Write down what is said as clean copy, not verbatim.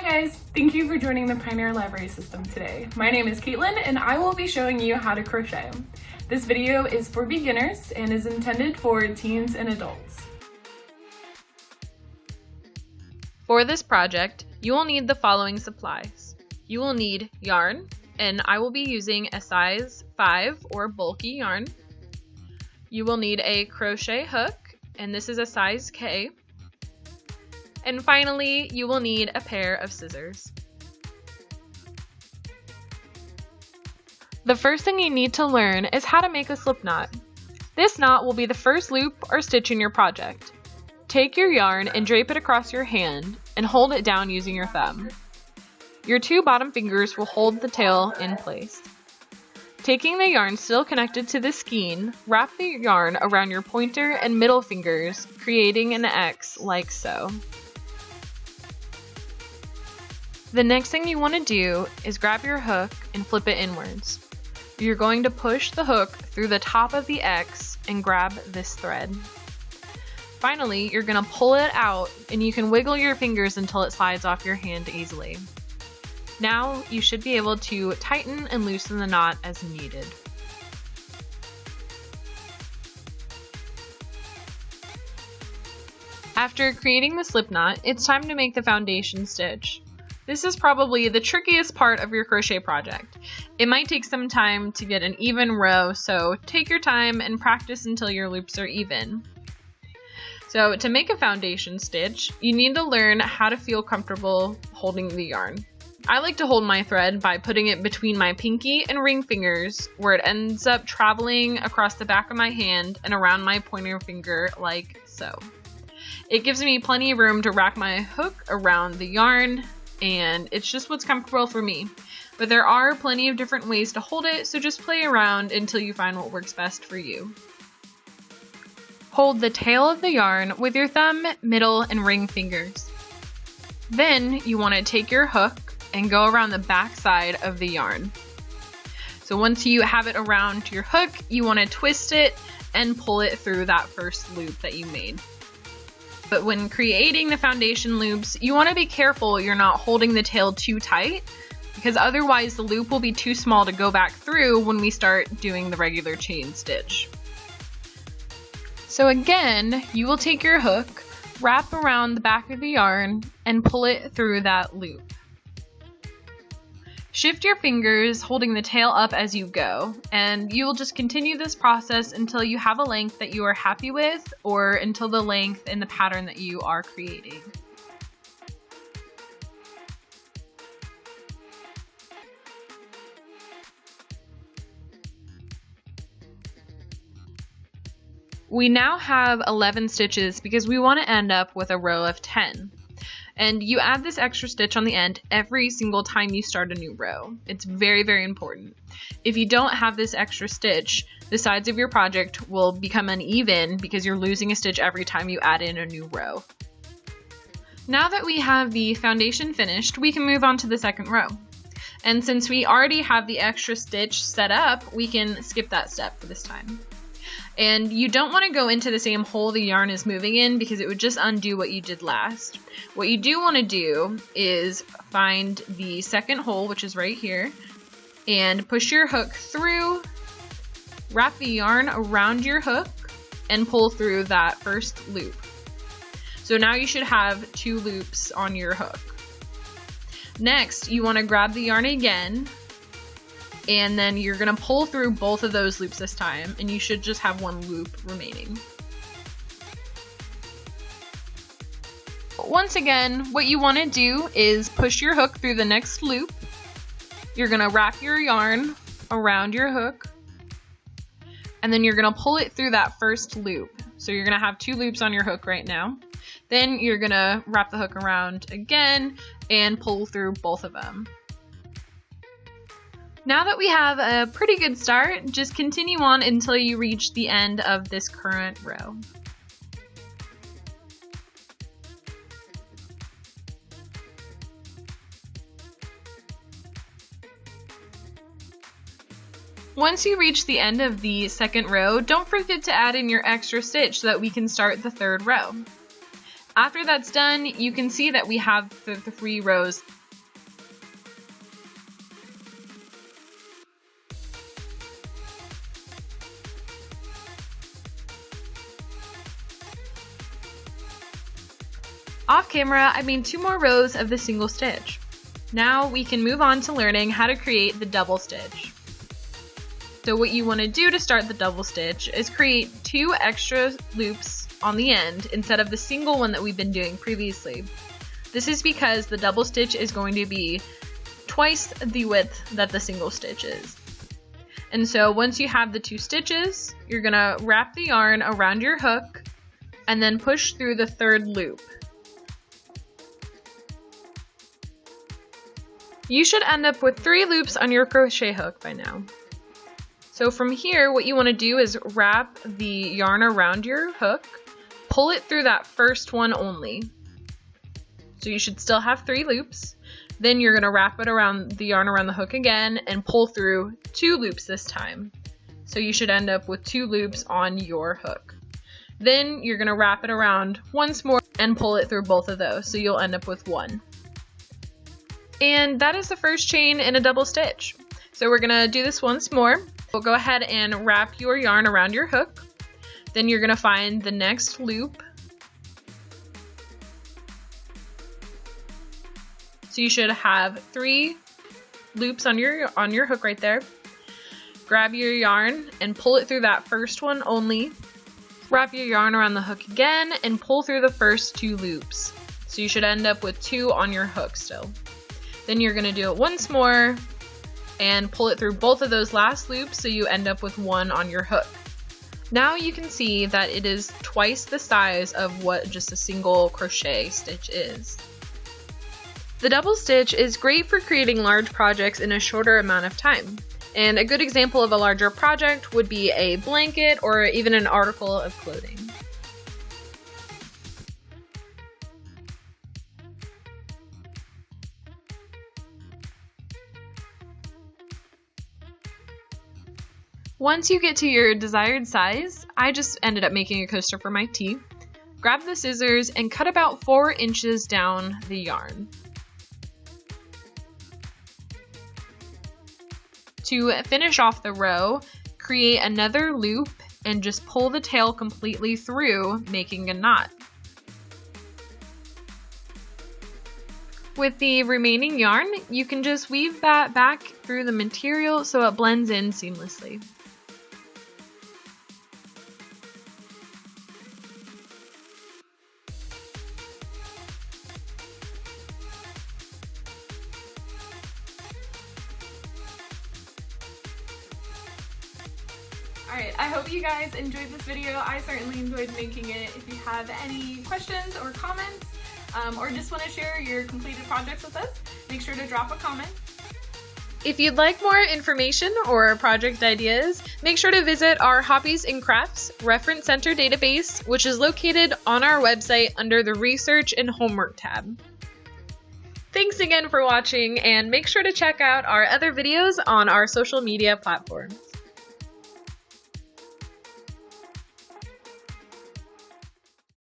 Hi guys, thank you for joining the Pioneer Library System today. My name is Katelyn and I will be showing you how to crochet. This video is for beginners and is intended for teens and adults. For this project, you will need the following supplies. You will need yarn, and I will be using a size 5 or bulky yarn. You will need a crochet hook, and this is a size K. And finally, you will need a pair of scissors. The first thing you need to learn is how to make a slip knot. This knot will be the first loop or stitch in your project. Take your yarn and drape it across your hand and hold it down using your thumb. Your two bottom fingers will hold the tail in place. Taking the yarn still connected to the skein, wrap the yarn around your pointer and middle fingers, creating an X like so. The next thing you want to do is grab your hook and flip it inwards. You're going to push the hook through the top of the X and grab this thread. Finally, you're going to pull it out and you can wiggle your fingers until it slides off your hand easily. Now you should be able to tighten and loosen the knot as needed. After creating the slip knot, it's time to make the foundation stitch. This is probably the trickiest part of your crochet project. It might take some time to get an even row, so take your time and practice until your loops are even. So to make a foundation stitch, you need to learn how to feel comfortable holding the yarn. I like to hold my thread by putting it between my pinky and ring fingers, where it ends up traveling across the back of my hand and around my pointer finger like so. It gives me plenty of room to wrap my hook around the yarn, and it's just what's comfortable for me. But there are plenty of different ways to hold it, so just play around until you find what works best for you. Hold the tail of the yarn with your thumb, middle, and ring fingers. Then you want to take your hook and go around the back side of the yarn. So once you have it around your hook, you want to twist it and pull it through that first loop that you made. But when creating the foundation loops, you want to be careful you're not holding the tail too tight, because otherwise the loop will be too small to go back through when we start doing the regular chain stitch. So again, you will take your hook, wrap around the back of the yarn, and pull it through that loop. Shift your fingers, holding the tail up as you go, and you will just continue this process until you have a length that you are happy with, or until the length in the pattern that you are creating. We now have 11 stitches because we want to end up with a row of 10. And you add this extra stitch on the end every single time you start a new row. It's very, very important. If you don't have this extra stitch, the sides of your project will become uneven because you're losing a stitch every time you add in a new row. Now that we have the foundation finished, we can move on to the second row. And since we already have the extra stitch set up, we can skip that step for this time. And you don't want to go into the same hole the yarn is moving in because it would just undo what you did last. What you do want to do is find the second hole, which is right here, and push your hook through, wrap the yarn around your hook, and pull through that first loop. So now you should have 2 loops on your hook. Next, you want to grab the yarn again, and then you're going to pull through both of those loops this time, and you should just have 1 loop remaining. Once again, what you want to do is push your hook through the next loop. You're going to wrap your yarn around your hook, and then you're going to pull it through that first loop. So you're going to have 2 loops on your hook right now. Then you're going to wrap the hook around again and pull through both of them. Now that we have a pretty good start, just continue on until you reach the end of this current row. Once you reach the end of the second row, don't forget to add in your extra stitch so that we can start the third row. After that's done, you can see that we have the 3 rows. Off camera, I made 2 more rows of the single stitch. Now we can move on to learning how to create the double stitch. So what you want to do to start the double stitch is create 2 extra loops on the end instead of the single one that we've been doing previously. This is because the double stitch is going to be twice the width that the single stitch is. And so once you have the 2 stitches, you're going to wrap the yarn around your hook and then push through the 3rd loop. You should end up with 3 loops on your crochet hook by now. So from here, what you want to do is wrap the yarn around your hook, pull it through that first one only. So you should still have 3 loops. Then you're going to wrap it around the yarn around the hook again and pull through 2 loops this time. So you should end up with 2 loops on your hook. Then you're going to wrap it around once more and pull it through both of those. So you'll end up with 1. And that is the first chain in a double stitch. So we're gonna do this once more. We'll go ahead and wrap your yarn around your hook. Then you're gonna find the next loop. So you should have 3 loops on your hook right there. Grab your yarn and pull it through that first one only. Wrap your yarn around the hook again and pull through the first 2 loops. So you should end up with 2 on your hook still. Then you're going to do it once more and pull it through both of those last loops so you end up with 1 on your hook. Now you can see that it is twice the size of what just a single crochet stitch is. The double stitch is great for creating large projects in a shorter amount of time. And a good example of a larger project would be a blanket or even an article of clothing. Once you get to your desired size, I just ended up making a coaster for my tee. Grab the scissors and cut about 4 inches down the yarn. To finish off the row, create another loop and just pull the tail completely through, making a knot. With the remaining yarn, you can just weave that back through the material so it blends in seamlessly. Alright, I hope you guys enjoyed this video. I certainly enjoyed making it. If you have any questions or comments, or just want to share your completed projects with us, make sure to drop a comment. If you'd like more information or project ideas, make sure to visit our Hobbies and Crafts Reference Center database, which is located on our website under the Research and Homework tab. Thanks again for watching, and make sure to check out our other videos on our social media platforms.